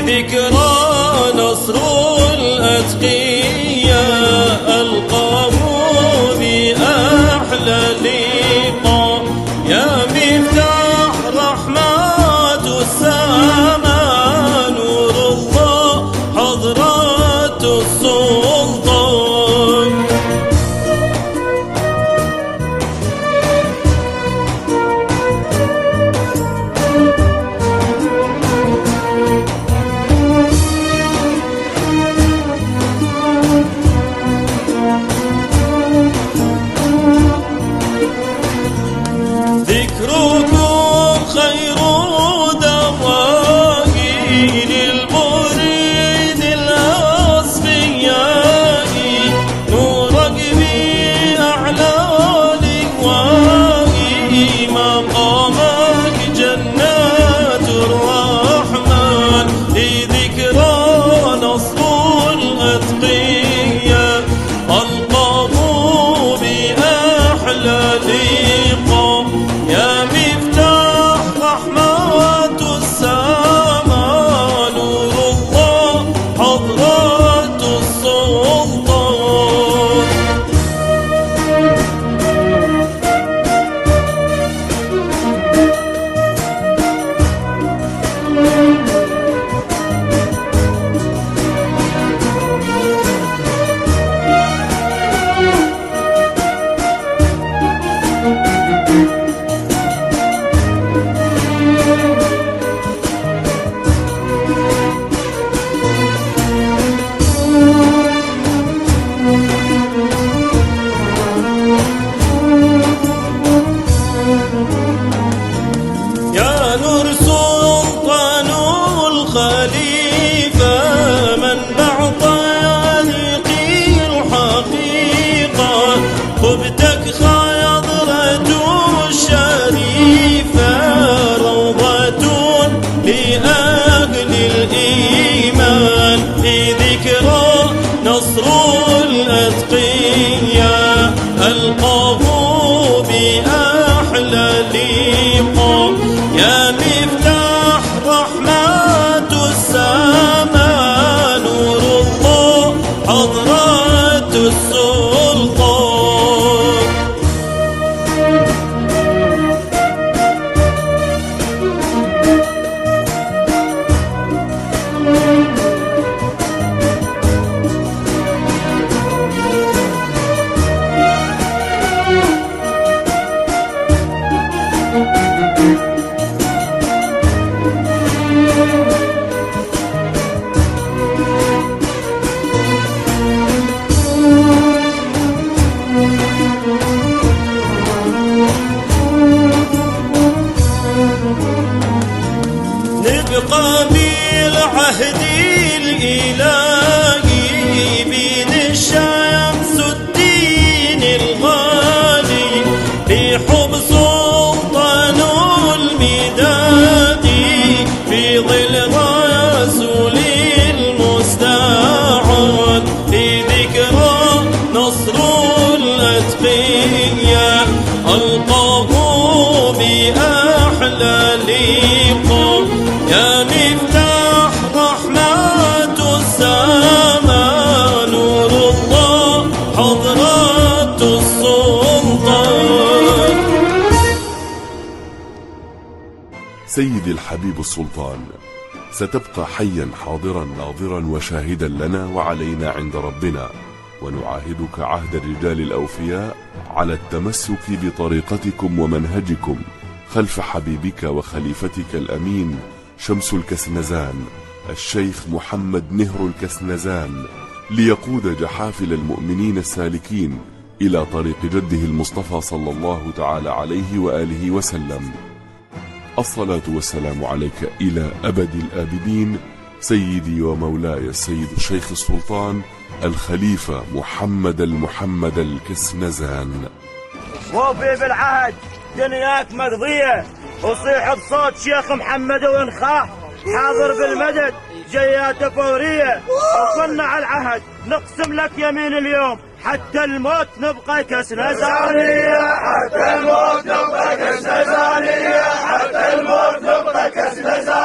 ذكرى نصر الأتقياء ألقاه بأحلى لقاء، يا مفتاح رحمة السماء نور الله حضرة السلطان. ذكركم خير دواء للمريد الأصفياء، نورك بأعلى لقواء، مقامك جنات الرحمن. لذكرى نصر الأتقياء ألقاه بأحلى لقاء، يا مفتاح رحمة السماء نور الله حضرة السلطان. يا نور سلطان الخليفة منبع طريق الحقيقة، خبتك خضرة الشريفة روضة لأهل الإيمان. في ذكرى نصر الأتقياء ألقاه بأحلى لقاء، يا مفتاح رحمة السماء نور الله حضرة السلطان. نبقى بالعهد الإلهي بين الشمس الدين الغالي، بحب سلطان المداد في ظل رسول المستعان. في ذكرى نصر الأتقياء ألقاه بأحلى لقاء، يا مفتاح رحمة السماء نور الله حضرة السلطان. سيدي الحبيب السلطان، ستبقى حيا حاضرا ناظرا وشاهدا لنا وعلينا عند ربنا، ونعاهدك عهد الرجال الأوفياء على التمسك بطريقتكم ومنهجكم خلف حبيبك وخليفتك الأمين شمس الكسنزان الشيخ محمد نهر الكسنزان، ليقود جحافل المؤمنين السالكين إلى طريق جده المصطفى صلى الله تعالى عليه وآله وسلم. الصلاة والسلام عليك إلى أبد الآبدين سيدي ومولاي السيد الشيخ السلطان الخليفة محمد المحمد الكسنزان. وفي بالعهد دنياك مقضية، وصيح بصوت شيخ محمد وانخاه حاضر بالمدد جياته فورية. وصلنا على العهد نقسم لك يمين اليوم حتى الموت نبقى كسنزانية، حتى الموت نبقى كسنزانية، حتى الموت نبقى كسنزانية.